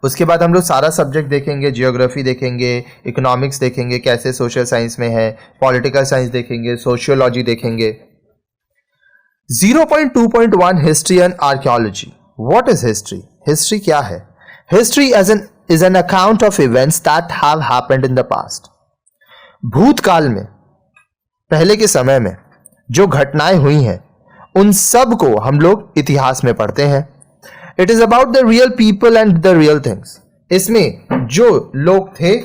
उसके बाद हम लोग सारा सब्जेक्ट देखेंगे, जियोग्राफी देखेंगे, इकोनॉमिक्स देखेंगे कैसे सोशल साइंस में है, पॉलिटिकल साइंस देखेंगे, सोशियोलॉजी देखेंगे। 0.2.1 history and archaeology. What is history? History क्या है? History is an account of events that have happened in the past. भूतकाल में, पहले के समय में जो घटनाएं हुई हैं उन सब को हम लोग इतिहास में पढ़ते हैं। It is about the real people and the real things. इसमें जो लोग थे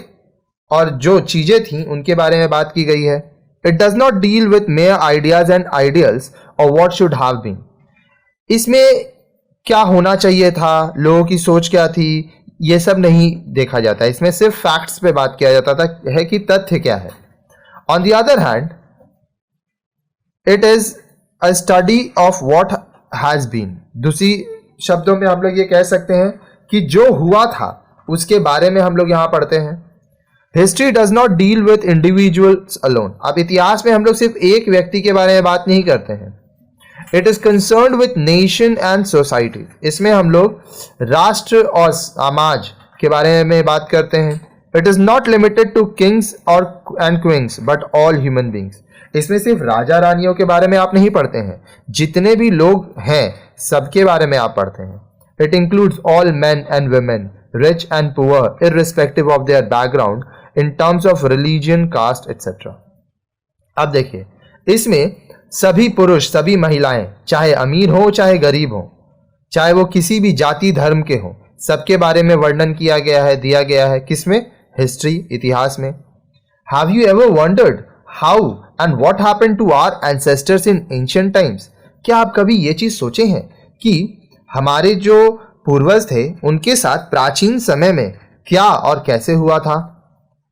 और जो चीजें थी उनके बारे में बात की गई है। It does not deal with mayor ideas and ideals और व्हाट शुड हैव बीन। इसमें क्या होना चाहिए था, लोगों की सोच क्या थी, ये सब नहीं देखा जाता। इसमें सिर्फ फैक्ट्स पे बात किया जाता था है कि तथ्य क्या है। On the other hand it is a study of what has been. दूसरी शब्दों में हम लोग ये कह सकते हैं कि जो हुआ था उसके बारे में हम लोग यहां पढ़ते हैं। History does not deal with individuals alone. अब इतिहास में हम लोग सिर्फ एक व्यक्ति के बारे में बात नहीं करते हैं। It is concerned with nation and society. इसमें हम लोग राष्ट्र और समाज के बारे में बात करते हैं। It is not limited to kings और and queens but all human beings. इसमें सिर्फ राजा रानियों के बारे में आप नहीं पढ़ते हैं, जितने भी लोग हैं सबके बारे में आप पढ़ते हैं। It includes all men and women, rich and poor, irrespective of their background in terms of religion, caste etcetera. अब देखिए, इसमें सभी पुरुष, सभी महिलाएं, चाहे अमीर हो चाहे गरीब हो, चाहे वो किसी भी जाति धर्म के हो, सबके बारे में वर्णन किया गया है, दिया गया है। किसमें? हिस्ट्री, इतिहास में। Have you ever wondered how and what happened to our ancestors in ancient times? क्या आप कभी ये चीज सोचे हैं कि हमारे जो पूर्वज थे उनके साथ प्राचीन समय में क्या और कैसे हुआ था?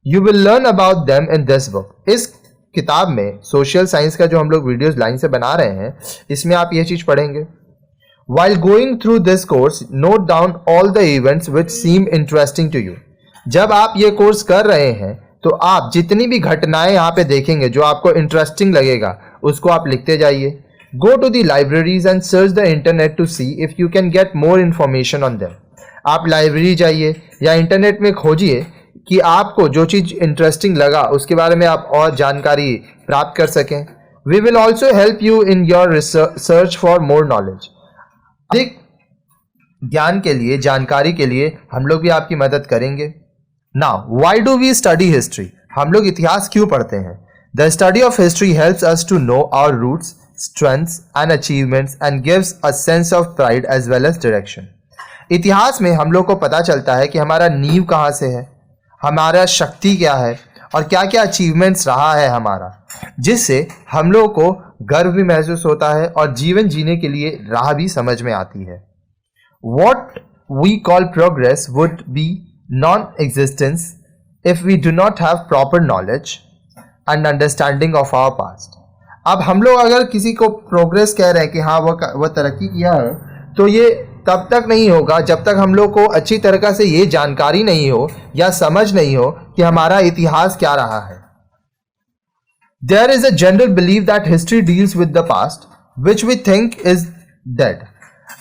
You will learn about them in this book. इस किताब में सोशल साइंस का जो हम लोग वीडियोस लाइन से बना रहे हैं, इसमें आप ये चीज पढ़ेंगे। While going through this course, note down all the events which seem interesting to you. जब आप ये कोर्स कर रहे हैं तो आप जितनी भी घटनाएं यहाँ पे देखेंगे जो आपको इंटरेस्टिंग लगेगा उसको आप लिखते जाइए। Go to the libraries and search the internet to see if you can get more information on them. आप लाइब्रेरी जाइए या इंटरनेट में खोजिए कि आपको जो चीज़ इंटरेस्टिंग लगा उसके बारे में आप और जानकारी प्राप्त कर सकें। We will also help you in your search for more knowledge. अधिक ज्ञान के लिए, जानकारी के लिए हम लोग भी आपकी मदद करेंगे। Now why do we study history? हम लोग इतिहास क्यों पढ़ते हैं? The study of history helps us to know our roots, strengths and achievements and gives a sense of pride as well as direction. इतिहास में हम लोग को पता चलता है कि हमारा नींव कहाँ से है, हमारा शक्ति क्या है और क्या क्या अचीवमेंट्स रहा है हमारा, जिससे हम लोग को गर्व भी महसूस होता है और जीवन जीने के लिए राह भी समझ में आती है। What we call progress would be non-existence if we do not have proper knowledge and understanding of our past. अब हम लोग अगर किसी को प्रोग्रेस कह रहे हैं कि हाँ वह तरक्की किया है, तो ये तब तक नहीं होगा जब तक हम लोग को अच्छी तरह से ये जानकारी नहीं हो या समझ नहीं हो कि हमारा इतिहास क्या रहा है। There is a general belief that history deals with the past, which we think is dead.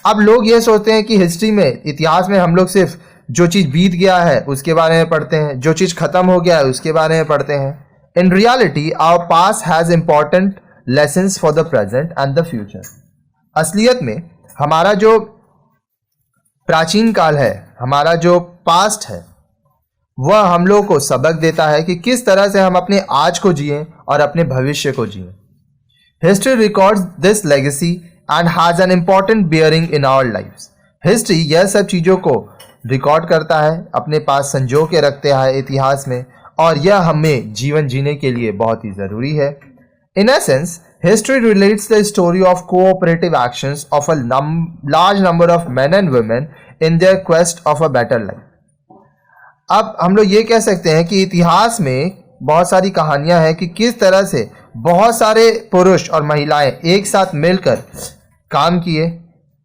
अब लोग ये सोचते हैं कि हिस्ट्री में, इतिहास में हम लोग सिर्फ जो चीज़ बीत गया है उसके बारे में पढ़ते हैं, जो चीज़ खत्म हो गया है उसके बारे में पढ़ते हैं। In reality, our past has important lessons for the present and the future. असलियत में हमारा जो प्राचीन काल है, हमारा जो पास्ट है, वह हम लोग को सबक देता है कि किस तरह से हम अपने आज को जिएं और अपने भविष्य को जिएं। History records this legacy and has an important bearing in our lifes. History यह सब चीज़ों को रिकॉर्ड करता है, अपने पास संजो के रखते हैं इतिहास में, और यह हमें जीवन जीने के लिए बहुत ही ज़रूरी है। In essence, history relates the story of cooperative actions of a large number of main and women in their quest of a better life. अब हम लोग ये कह सकते हैं कि इतिहास में बहुत सारी कहानियां हैं कि किस तरह से बहुत सारे पुरुष और महिलाएं एक साथ मिलकर काम किए,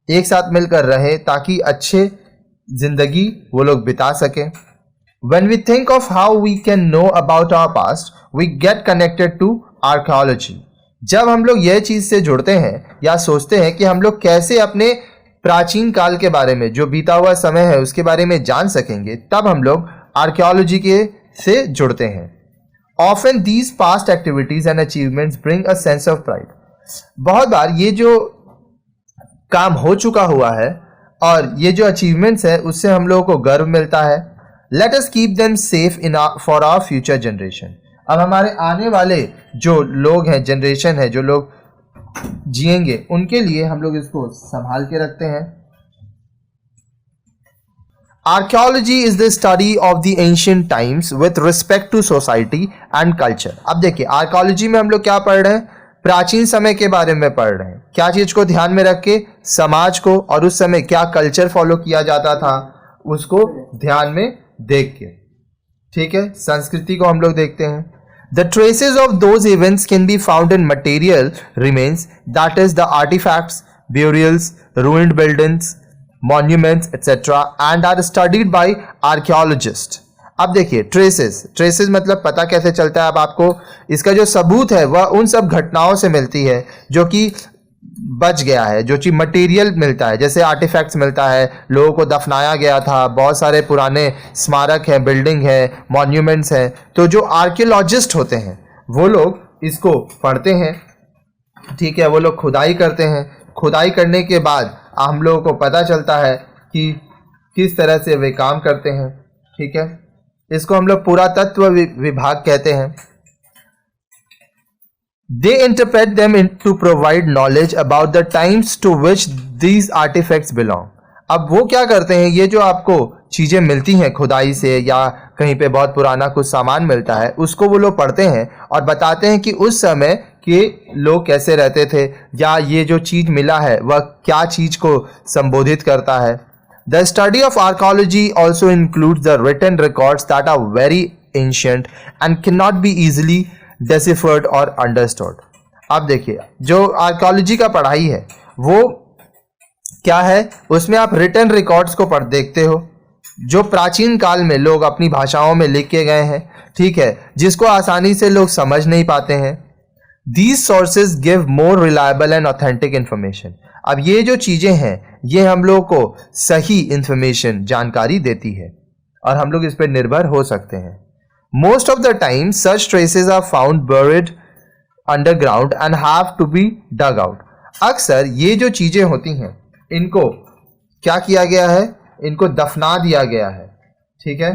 एक साथ मिलकर रहे ताकि अच्छे जिंदगी वो लोग बिता सकें। When we think of how we can know about our past, we get connected to archaeology. जब हम लोग यह चीज़ से जुड़ते हैं या सोचते हैं कि हम लोग कैसे अपने प्राचीन काल के बारे में, जो बीता हुआ समय है उसके बारे में जान सकेंगे, तब हम लोग आर्कियोलॉजी के से जुड़ते हैं। Often these past activities and achievements bring a sense of pride. बहुत बार ये जो काम हो चुका हुआ है और ये जो अचीवमेंट्स है उससे हम लोगों को गर्व मिलता है। Let us keep them safe for our future generation. अब हमारे आने वाले जो लोग हैं, जनरेशन है, जो लोग जिएंगे, उनके लिए हम लोग इसको संभाल के रखते हैं। Archaeology is the study of the ancient times with respect to society and culture. अब देखिए, आर्कियोलॉजी में हम लोग क्या पढ़ रहे हैं? प्राचीन समय के बारे में पढ़ रहे हैं। क्या चीज को ध्यान में रख के? समाज को, और उस समय क्या कल्चर फॉलो किया जाता था उसको ध्यान में देख के, ठीक है, संस्कृति को हम लोग देखते हैं। The traces of those events can be found in material remains, that is the artifacts, burials, ruined buildings, monuments, etc. and are studied by archaeologists. अब देखिए, ट्रेसेस मतलब पता कैसे चलता है? अब आपको इसका जो सबूत है वह उन सब घटनाओं से मिलती है जो कि बच गया है, जो चीज मटेरियल मिलता है, जैसे आर्टिफैक्ट्स मिलता है, लोगों को दफनाया गया था, बहुत सारे पुराने स्मारक हैं, बिल्डिंग है, मॉन्यूमेंट्स हैं। तो जो आर्कियोलॉजिस्ट होते हैं वो लोग इसको पढ़ते हैं, ठीक है, वो लोग खुदाई करते हैं। खुदाई करने के बाद हम लोगों को पता चलता है कि किस तरह से वे काम करते हैं, ठीक है। इसको हम लोग पुरातत्व विभाग कहते हैं। They interpret them to provide knowledge about the times to which these artifacts belong. अब वो क्या करते हैं? ये जो आपको चीजें मिलती हैं खुदाई से या कहीं पे बहुत पुराना कुछ सामान मिलता है, उसको वो लोग पढ़ते हैं और बताते हैं कि उस समय के लोग कैसे रहते थे, या ये जो चीज मिला है वह क्या चीज को संबोधित करता है। The study of archaeology also includes the written records that are very ancient and cannot be easily deciphered or understood. अब देखिए, जो आर्कियोलॉजी का पढ़ाई है वो क्या है? उसमें आप रिटन रिकॉर्ड्स को पढ़ देखते हो, जो प्राचीन काल में लोग अपनी भाषाओं में लिख के गए हैं, ठीक है, जिसको आसानी से लोग समझ नहीं पाते हैं। These sources give more reliable and authentic information. अब ये जो चीजें हैं ये हम लोग को सही इंफॉर्मेशन, जानकारी देती है और हम लोग इस पर निर्भर हो सकते हैं। Most of the time such traces are found buried underground and have to be dug out. अक्सर ये जो चीजें होती हैं इनको क्या किया गया है? इनको दफना दिया गया है, ठीक है,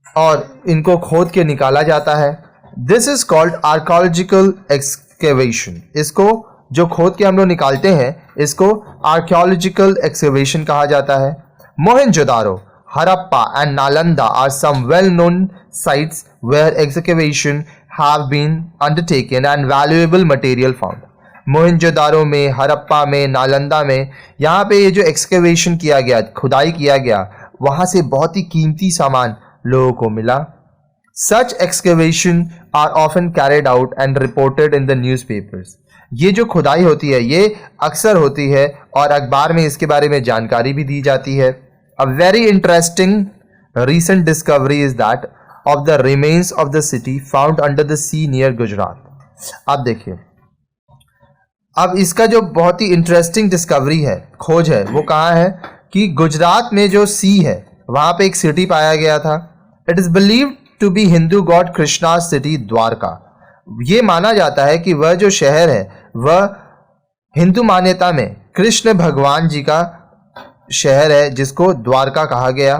और इनको खोद के निकाला जाता है। This is called archaeological excavation. इसको जो खोद के हम लोग निकालते हैं इसको archaeological excavation कहा जाता है। Mohenjodaro, Harappa and Nalanda are some well-known sites where excavation have been undertaken and valuable material found. Mohenjodaro में, हरप्पा में, नालंदा में, यहाँ पे ये जो एक्सकेवेशन किया गया, खुदाई किया गया, वहाँ से बहुत ही कीमती सामान लोगों को मिला। Such excavation are often carried out and reported in the newspapers. ये जो खुदाई होती है ये अक्सर होती है और अखबार में इसके बारे में जानकारी भी दी जाती है। A very interesting recent discovery is that of the remains of the city found under the sea near Gujarat. अब देखिए, अब इसका जो बहुत ही इंटरेस्टिंग डिस्कवरी है, खोज है, वो कहाँ है कि गुजरात में जो सी है वहाँ पे एक सिटी पाया गया था। It is believed to be Hindu god Krishna city Dwarka. ये माना जाता है कि वह जो शहर है वह हिंदू मान्यता में कृष्ण भगवान जी का शहर है, जिसको द्वारका कहा गया।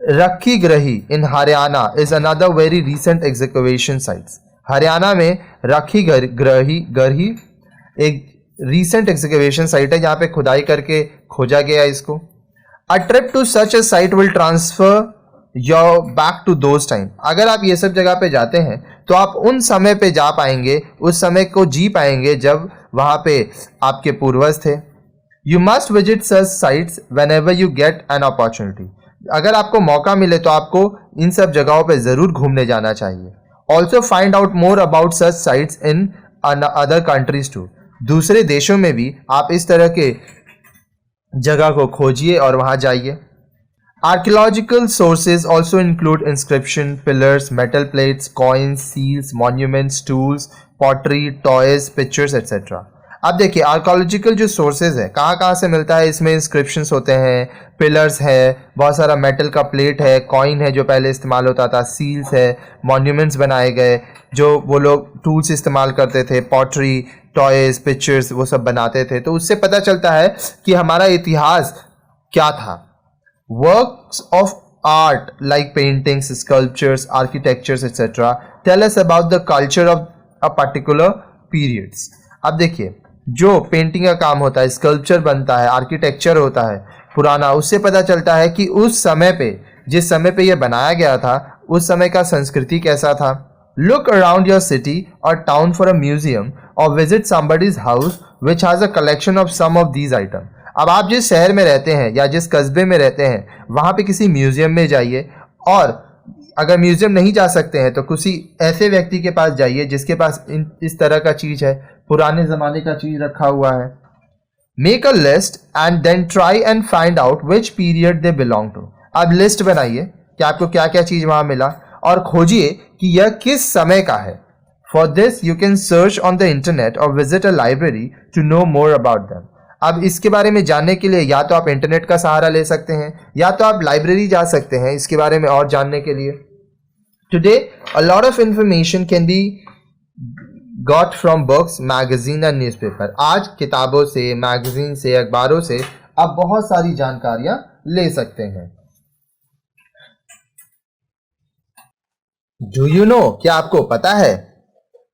Rakhigarhi in Haryana is another very recent excavation sites. Haryana में रखी ग्रही एक रिसेंट एक्सकेवेशन साइट है जहाँ पे खुदाई करके खोजा गया इसको। A trip to such a site will transfer your back to those time. अगर आप ये सब जगह पे जाते हैं तो आप उन समय पे जा पाएंगे, उस समय को जी पाएंगे जब वहाँ पे आपके पूर्वज थे। You must visit such sites when ever you get an opportunity. अगर आपको मौका मिले तो आपको इन सब जगहों पे ज़रूर घूमने जाना चाहिए। Also find out more about such sites in other countries too. दूसरे देशों में भी आप इस तरह के जगह को खोजिए और वहाँ जाइए। Archaeological sources also include inscription, pillars, metal plates, coins, seals, monuments, tools, pottery, toys, pictures, etc. अब देखिए आर्कोलॉजिकल जो सोर्सेज है कहाँ कहाँ से मिलता है, इसमें इंस्क्रिप्शंस होते हैं, पिलर्स है, बहुत सारा मेटल का प्लेट है, कॉइन है जो पहले इस्तेमाल होता था, सील्स है, मॉन्यूमेंट्स बनाए गए जो वो लोग टूल्स इस्तेमाल करते थे, पॉटरी, टॉयज, पिक्चर्स वो सब बनाते थे। तो उससे पता चलता है कि हमारा इतिहास क्या था। Works of art like paintings, sculptures, architectures etcetera tell us about the culture of a particular periods. अब देखिए जो पेंटिंग का काम होता है, स्कल्पचर बनता है, आर्किटेक्चर होता है पुराना, उससे पता चलता है कि उस समय पे, जिस समय पे ये बनाया गया था, उस समय का संस्कृति कैसा था। Look around your city or town for a museum or visit somebody's house which has a collection of some of these item. अब आप जिस शहर में रहते हैं या जिस कस्बे में रहते हैं वहाँ पे किसी म्यूजियम में जाइए, और अगर म्यूजियम नहीं जा सकते हैं तो किसी ऐसे व्यक्ति के पास जाइए जिसके पास इस तरह का चीज़ है, पुराने ज़माने का चीज़ रखा हुआ है। Make a list and then try and find out which period they belong to. अब लिस्ट बनाइए कि आपको क्या क्या चीज़ वहाँ मिला और खोजिए कि यह किस समय का है। For this you can search on the internet और visit a library to know more about them. अब इसके बारे में जानने के लिए या तो आप इंटरनेट का सहारा ले सकते हैं या तो आप लाइब्रेरी जा सकते हैं इसके बारे में और जानने के लिए। Today a lot of information can be got from books, magazine and newspaper. आज किताबों से, मैगजीन से, अखबारों से आप बहुत सारी जानकारियां ले सकते हैं। डू यू नो, क्या आपको पता है,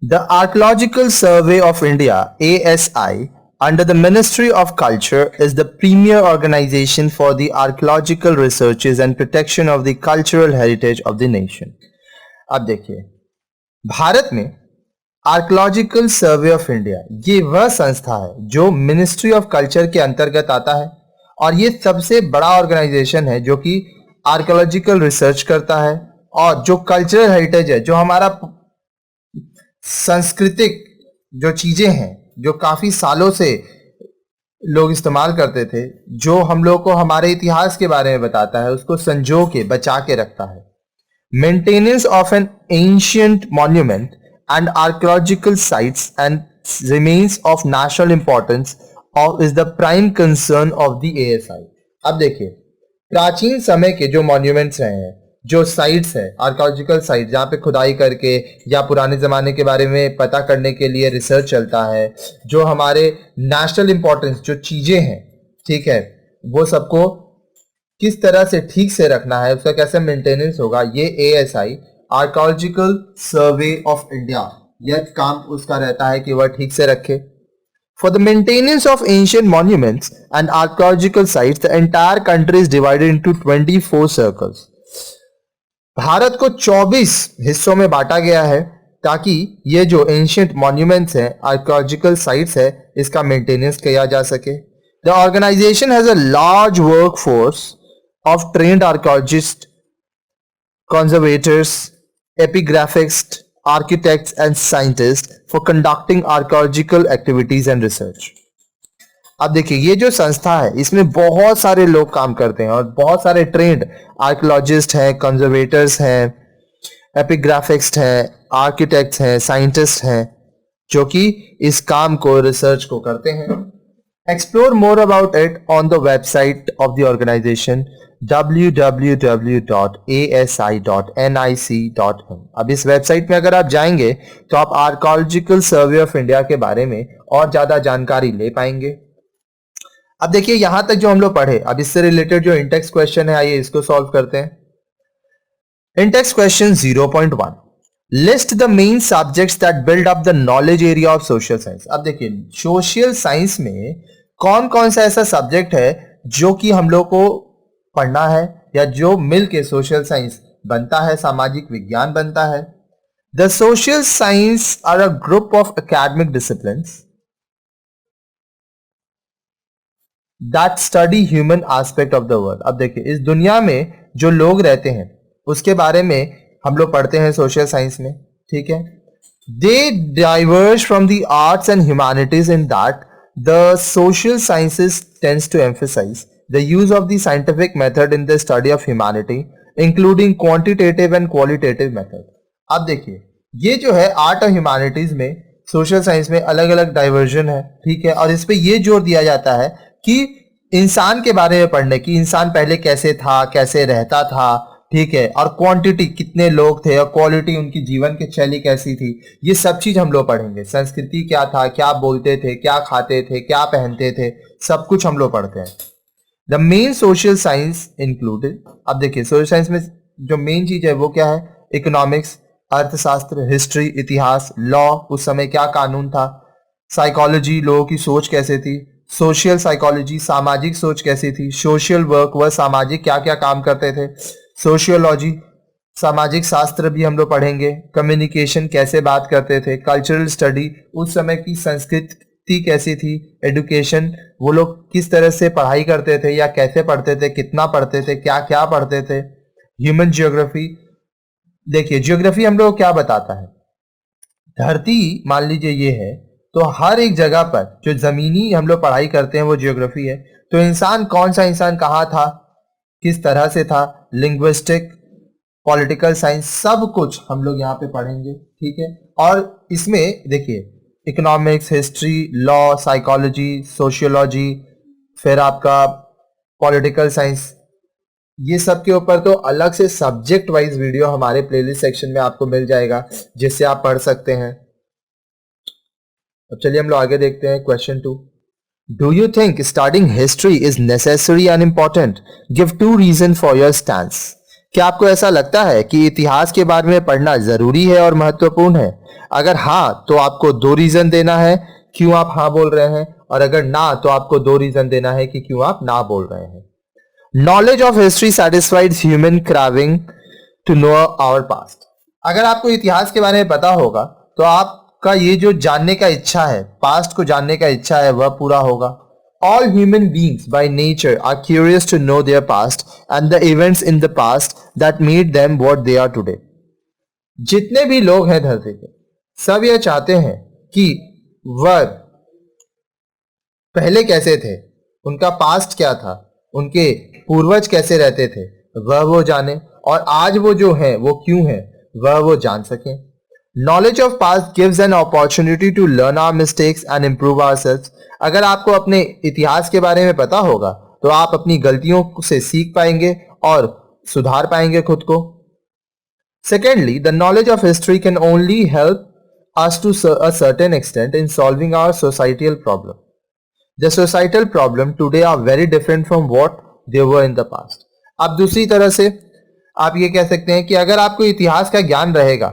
the archaeological survey of India ASI under the Ministry of Culture is the premier organization for the archaeological researches and protection of the cultural heritage of the nation। अब देखिए भारत में archaeological survey of India ये वह संस्था है जो ministry of culture के अंतर्गत आता है और ये सबसे बड़ा ऑर्गेनाइजेशन है जो कि आर्कियोलॉजिकल रिसर्च करता है और जो कल्चरल हेरिटेज है, जो हमारा सांस्कृतिक जो चीजें हैं जो काफी सालों से लोग इस्तेमाल करते थे, जो हम लोग को हमारे इतिहास के बारे में बताता है, उसको संजो के बचा के रखता है। Maintenance of an ancient monument and archaeological sites and remains of national importance और is the prime concern of the ASI। अब देखिए प्राचीन समय के जो मॉन्यूमेंट्स रहे हैं, जो साइट्स है, आर्कियोलॉजिकल साइट जहाँ पे खुदाई करके या पुराने ज़माने के बारे में पता करने के लिए रिसर्च चलता है, जो हमारे नेशनल इंपॉर्टेंस जो चीज़ें हैं, ठीक है, वो सबको किस तरह से ठीक से रखना है, उसका कैसे मेंटेनेंस होगा, ये ASI archaeological survey of India, यह काम उसका रहता है कि वह ठीक से रखे। For the maintenance of ancient monuments and archaeological sites, the entire country is divided into 24 circles। Bharat को 24 हिस्सों में बांटा गया है ताकि ये जो एंशिएंट मॉन्यूमेंट्स हैं, आर्कियोलॉजिकल साइट्स है, इसका मेंटेनेंस किया जा सके। The organization has a large work force of trained archaeologist, conservators, epigraphics, architects and scientists for conducting archaeological activities and research। अब देखिए ये जो संस्था है इसमें बहुत सारे लोग काम करते हैं और बहुत सारे ट्रेंड आर्कियोलॉजिस्ट हैं, कंजर्वेटर्स हैं, एपिग्राफिक्स हैं, आर्किटेक्ट्स हैं, साइंटिस्ट हैं जो कि इस काम को, रिसर्च को करते हैं। Explore more about it on the website of the organisation www.asi.nic.in। अब इस वेबसाइट में अगर आप जाएंगे तो आप आर्कियोलॉजिकल सर्वे ऑफ इंडिया के बारे में और ज्यादा जानकारी ले पाएंगे। अब देखिए यहां तक जो हम लोग पढ़े, अब इससे रिलेटेड जो इंटेक्स क्वेश्चन है, आइए इसको सॉल्व करते हैं। Intex question 0.1, list the main subjects that build up the knowledge area of social science. अब देखिए सोशल साइंस में कौन कौन सा ऐसा सब्जेक्ट है जो कि हम लोग को पढ़ना है या जो मिल के सोशल साइंस बनता है, सामाजिक विज्ञान बनता है। The social science are a group of academic disciplines that study human aspect of the world. अब देखिए इस दुनिया में जो लोग रहते हैं उसके बारे में हम लोग पढ़ते हैं सोशल साइंस में, ठीक है। They diverge from the arts and humanities in that the social sciences tends to emphasize the use of the scientific method in the study of humanity including quantitative and qualitative method। अब देखिए ये जो है art और humanities में social science में अलग अलग डाइवर्जन है, ठीक है, और इस पे ये जोर दिया जाता है कि इंसान के बारे में पढ़ने की, इंसान पहले कैसे था, कैसे रहता था, ठीक है, और क्वांटिटी कितने लोग थे और क्वालिटी उनकी जीवन की शैली कैसी थी, ये सब चीज हम लोग पढ़ेंगे। संस्कृति क्या था, क्या बोलते थे, क्या खाते थे, क्या पहनते थे, सब कुछ हम लोग पढ़ते हैं। The main social science included, अब देखिए सोशल साइंस में जो मेन चीज है वो क्या है, इकोनॉमिक्स, अर्थशास्त्र, हिस्ट्री, इतिहास, लॉ, उस समय क्या कानून था, साइकोलॉजी, लोगों की सोच कैसे थी, सोशल साइकोलॉजी, सामाजिक सोच कैसी थी, सोशल वर्क, वह सामाजिक क्या क्या काम करते थे, सोशियोलॉजी, सामाजिक शास्त्र भी हम लोग पढ़ेंगे, कम्युनिकेशन, कैसे बात करते थे, कल्चरल स्टडी, उस समय की संस्कृति कैसी थी, एडुकेशन, वो लोग किस तरह से पढ़ाई करते थे या कैसे पढ़ते थे, कितना पढ़ते थे, क्या क्या पढ़ते थे, ह्यूमन जियोग्राफी। देखिए जियोग्राफी हम लोग क्या बताता है, धरती मान लीजिए ये है, तो हर एक जगह पर जो जमीनी हम लोग पढ़ाई करते हैं वो जियोग्राफी है। तो इंसान कौन सा इंसान कहाँ था, किस तरह से था, लिंग्विस्टिक, पॉलिटिकल साइंस, सब कुछ हम लोग यहाँ पे पढ़ेंगे, ठीक है। और इसमें देखिए economics, history, law, psychology, sociology, फिर आपका पॉलिटिकल साइंस, ये सब के ऊपर तो अलग से सब्जेक्ट वाइज वीडियो हमारे प्लेलिस्ट सेक्शन में आपको मिल जाएगा, जिससे आप पढ़ सकते हैं। अब चलिए हम लोग आगे देखते हैं question 2। Do you think studying history is necessary and important? Give 2 reason for your stance. क्या आपको ऐसा लगता है कि इतिहास के बारे में पढ़ना जरूरी है और महत्वपूर्ण है? अगर हाँ तो आपको 2 रीजन देना है क्यों आप हाँ बोल रहे हैं, और अगर ना तो आपको 2 रीजन देना है कि क्यों आप ना बोल रहे हैं। Knowledge of history satisfies human craving to know our past. अगर आपको इतिहास के बारे में पता होगा तो आपका ये जो जानने का इच्छा है, पास्ट को जानने का इच्छा है, वह पूरा होगा। All human beings by nature are curious to know their past and the events in the past that made them what they are today. जितने भी लोग हैं धरती पे, सब ये चाहते हैं कि वह पहले कैसे थे, उनका पास्ट क्या था, उनके पूर्वज कैसे रहते थे, वह वो जाने, और आज वो जो है वो क्यों है वह वो जान सकें। Knowledge of past gives an opportunity to learn our mistakes and improve ourselves. अगर आपको अपने इतिहास के बारे में पता होगा तो आप अपनी गलतियों से सीख पाएंगे और सुधार पाएंगे खुद को। Secondly, the knowledge of history can only help us to a certain extent in solving our societal problem. The societal problem today are very different from what they were in the past. अब दूसरी तरह से आप ये कह सकते हैं कि अगर आपको इतिहास का ज्ञान रहेगा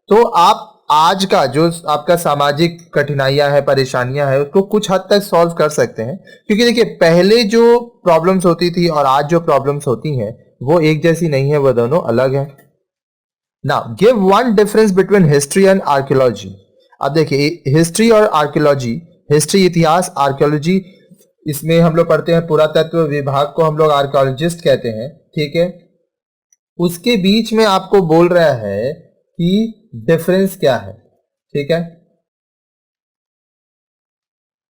तो आप आज का जो आपका सामाजिक कठिनाइयां है, परेशानियां है, उसको कुछ हद तक सॉल्व कर सकते हैं। क्योंकि देखिए पहले जो प्रॉब्लम्स होती थी और आज जो प्रॉब्लम्स होती हैं वो एक जैसी नहीं है, वो दोनों अलग है। Now give one difference between history and archaeology. अब देखिए हिस्ट्री और आर्कियोलॉजी, हिस्ट्री इतिहास, आर्कियोलॉजी इसमें हम लोग पढ़ते हैं, पुरातत्व विभाग को हम लोग आर्कियोलॉजिस्ट कहते हैं, ठीक है। उसके बीच में आपको बोल रहा है कि डिफरेंस क्या है, ठीक है।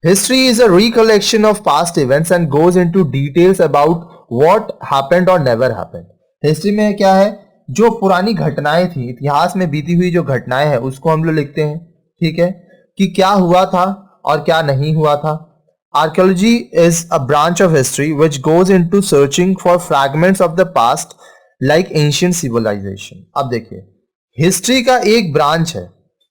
History is a recollection of past events and goes into details about what happened और नेवर हैपेंड। हिस्ट्री में क्या है, जो पुरानी घटनाएं थी, इतिहास में बीती हुई जो घटनाएं हैं उसको हम लोग लिखते हैं, ठीक है, कि क्या हुआ था और क्या नहीं हुआ था। Archaeology is a branch of history which goes into searching for fragments of the past like ancient civilisation. अब देखिए हिस्ट्री का एक ब्रांच है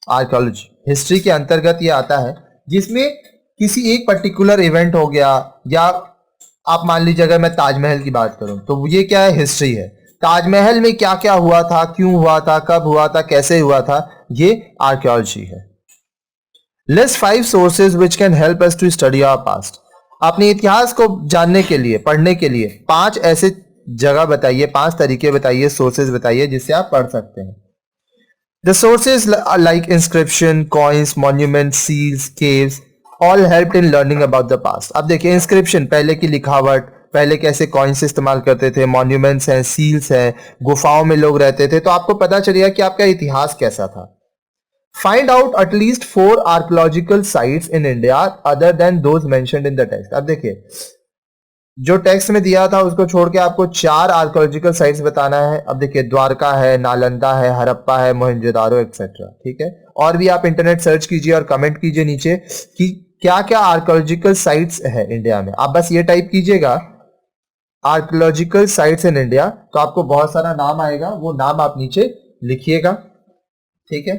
आर्कियोलॉजी, हिस्ट्री के अंतर्गत ये आता है जिसमें किसी एक पर्टिकुलर इवेंट हो गया, या आप मान लीजिए अगर मैं ताजमहल की बात करूं तो ये क्या है, हिस्ट्री है। ताजमहल में क्या क्या हुआ था, क्यों हुआ था, कब हुआ था, कैसे हुआ था, ये आर्कियोलॉजी है। List 5 sources which can help us to study our past. अपने इतिहास को जानने के लिए, पढ़ने के लिए 5 ऐसे जगह बताइए, 5 तरीके बताइए, सोर्सेज बताइए जिससे आप पढ़ सकते हैं। The sources like inscription, coins, monument, seals, caves all help in learning about the past. अब देखिए इंस्क्रिप्शन, पहले की लिखावट, पहले कैसे कॉइन्स इस्तेमाल करते थे, मॉन्यूमेंट्स हैं, सील्स हैं, गुफाओं में लोग रहते थे, तो आपको पता चलेगा कि आपका इतिहास कैसा था। Find out at least 4 archaeological sites in India other than those mentioned in the text. अब देखिए जो टेक्स्ट में दिया था उसको छोड़ के आपको 4 आर्कियोलॉजिकल साइट्स बताना है। अब देखिए द्वारका है, नालंदा है, हड़प्पा है, मोहनजोदारो एक्सेट्रा, ठीक है। और भी आप इंटरनेट सर्च कीजिए और कमेंट कीजिए नीचे कि क्या क्या आर्कोलॉजिकल साइट्स है इंडिया में। आप बस ये टाइप कीजिएगा आर्कोलॉजिकल साइट्स इन इंडिया, तो आपको बहुत सारा नाम आएगा, वो नाम आप नीचे लिखिएगा, ठीक है।